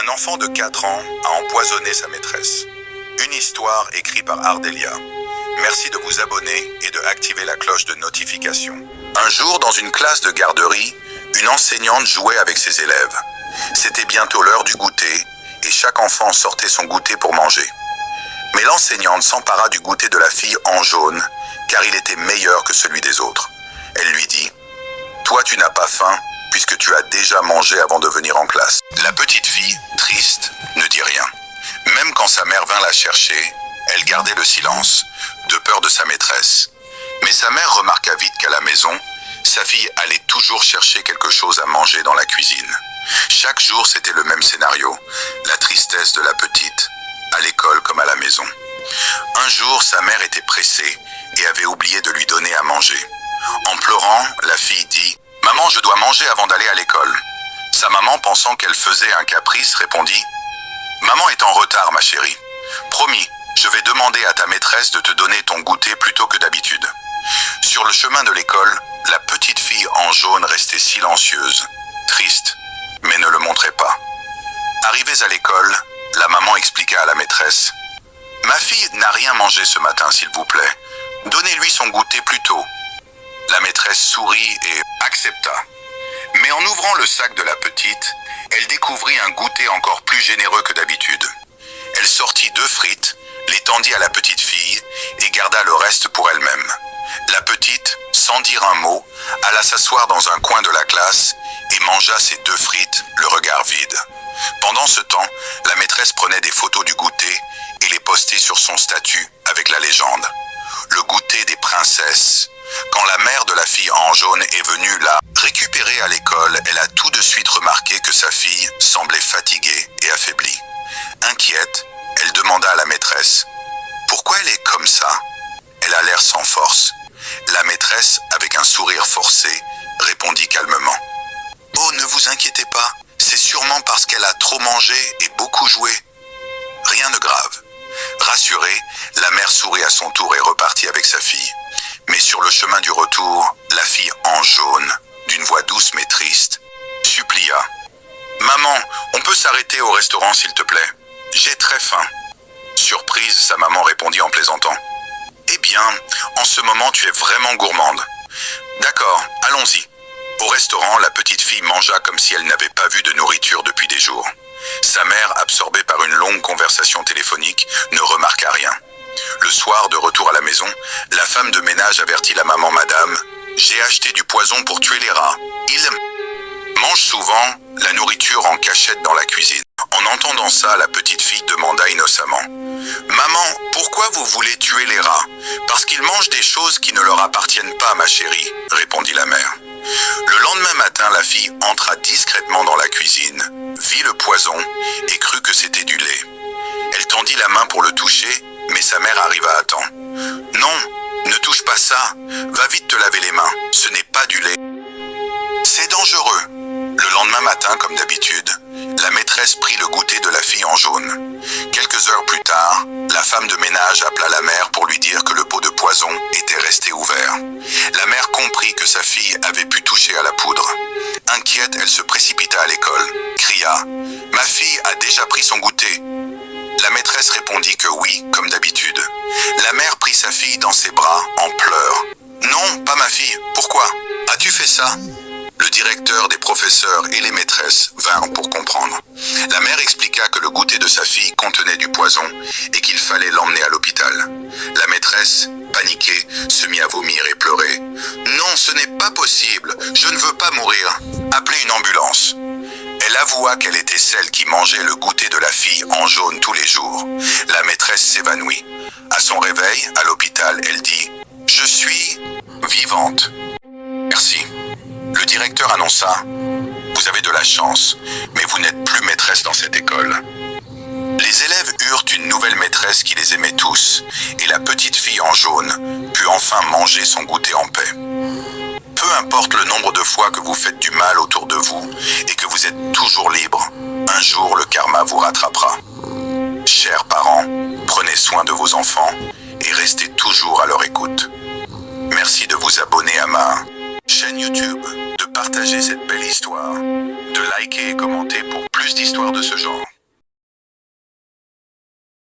Un enfant de 4 ans a empoisonné sa maîtresse. Une histoire écrite par Ardelia. Merci de vous abonner et de activer la cloche de notification. Un jour, dans une classe de garderie, une enseignante jouait avec ses élèves. C'était bientôt l'heure du goûter et chaque enfant sortait son goûter pour manger. Mais l'enseignante s'empara du goûter de la fille en jaune, car il était meilleur que celui des autres. Elle lui dit « Toi, tu n'as pas faim, puisque tu as déjà mangé avant de venir en classe. » La petite fille, triste, ne dit rien. Même quand sa mère vint la chercher, elle gardait le silence, de peur de sa maîtresse. Mais sa mère remarqua vite qu'à la maison, sa fille allait toujours chercher quelque chose à manger dans la cuisine. Chaque jour, c'était le même scénario, la tristesse de la petite, à l'école comme à la maison. Un jour, sa mère était pressée et avait oublié de lui donner à manger. En pleurant, la fille dit « Maman, je dois manger avant d'aller à l'école. » Sa maman, pensant qu'elle faisait un caprice, répondit « Maman est en retard, ma chérie. Promis, je vais demander à ta maîtresse de te donner ton goûter plutôt que d'habitude. » Sur le chemin de l'école, la petite fille en jaune restait silencieuse, triste, mais ne le montrait pas. Arrivés à l'école, la maman expliqua à la maîtresse « Ma fille n'a rien mangé ce matin, s'il vous plaît. Donnez-lui son goûter plus tôt. » La maîtresse sourit et accepta. Mais en ouvrant le sac de la petite, elle découvrit un goûter encore plus généreux que d'habitude. Elle sortit 2 frites, les tendit à la petite fille et garda le reste pour elle-même. La petite, sans dire un mot, alla s'asseoir dans un coin de la classe et mangea ses 2 frites, le regard vide. Pendant ce temps, la maîtresse prenait des photos du goûter et les postait sur son statut avec la légende « Le goûter des princesses ». Quand la mère de la fille en jaune est venue la récupérer à l'école, elle a tout de suite remarqué que sa fille semblait fatiguée et affaiblie. Inquiète, elle demanda à la maîtresse « Pourquoi elle est comme ça ?» Elle a l'air sans force. La maîtresse, avec un sourire forcé, répondit calmement « Oh, ne vous inquiétez pas, c'est sûrement parce qu'elle a trop mangé et beaucoup joué. Rien de grave. » Rassurée, la mère sourit à son tour et repartit avec sa fille. Mais sur le chemin du retour, la fille en jaune, d'une voix douce mais triste, supplia « Maman, on peut s'arrêter au restaurant s'il te plaît? J'ai très faim. » Surprise, sa maman répondit en plaisantant « Eh bien, en ce moment tu es vraiment gourmande. D'accord, allons-y. » Au restaurant, la petite fille mangea comme si elle n'avait pas vu de nourriture depuis des jours. Sa mère, absorbée par une longue conversation téléphonique, ne remarqua rien. Le soir, de retour à la maison, la femme de ménage avertit la maman « Madame, j'ai acheté du poison pour tuer les rats. Ils mangent souvent la nourriture en cachette dans la cuisine. » En entendant ça, la petite fille demanda innocemment « Maman, pourquoi vous voulez tuer les rats? Parce qu'ils mangent des choses qui ne leur appartiennent pas, ma chérie, » répondit la mère. Le lendemain matin, la fille entra discrètement dans la cuisine, vit le poison et crut que c'était du lait. Elle tendit la main pour le toucher, mais sa mère arriva à temps. « Non, ne touche pas ça, va vite te laver les mains, ce n'est pas du lait. C'est dangereux. » Le lendemain matin, comme d'habitude, la maîtresse prit le goûter de la fille en jaune. Quelques heures plus tard, la femme de ménage appela la mère pour lui dire que le pot de poison était resté ouvert. La mère comprit que sa fille avait pu toucher à la poudre. Inquiète, elle se précipita à l'école, cria « Ma fille a déjà pris son goûter !» La maîtresse répondit que oui, comme d'habitude. La mère prit sa fille dans ses bras en pleurs. « Non, pas ma fille. Pourquoi? As-tu fait ça ?» Le directeur, des professeurs et les maîtresses vinrent pour comprendre. La mère expliqua que le goûter de sa fille contenait du poison et qu'il fallait l'emmener à l'hôpital. La maîtresse, paniquée, se mit à vomir et pleurer. « Non, ce n'est pas possible. Je ne veux pas mourir. Appelez une ambulance. » Elle avoua qu'elle était celle qui mangeait le goûter de la fille en jaune tous les jours. La maîtresse s'évanouit. À son réveil, à l'hôpital, elle dit « Je suis vivante. Merci. » Le directeur annonça « Vous avez de la chance, mais vous n'êtes plus maîtresse dans cette école. » Les élèves eurent une nouvelle maîtresse qui les aimait tous, et la petite fille en jaune put enfin manger son goûter en paix. Peu importe le nombre de fois que vous faites du mal autour de vous et que vous êtes toujours libre, un jour le karma vous rattrapera. Chers parents, prenez soin de vos enfants et restez toujours à leur écoute. Merci de vous abonner à ma chaîne YouTube, de partager cette belle histoire, de liker et commenter pour plus d'histoires de ce genre.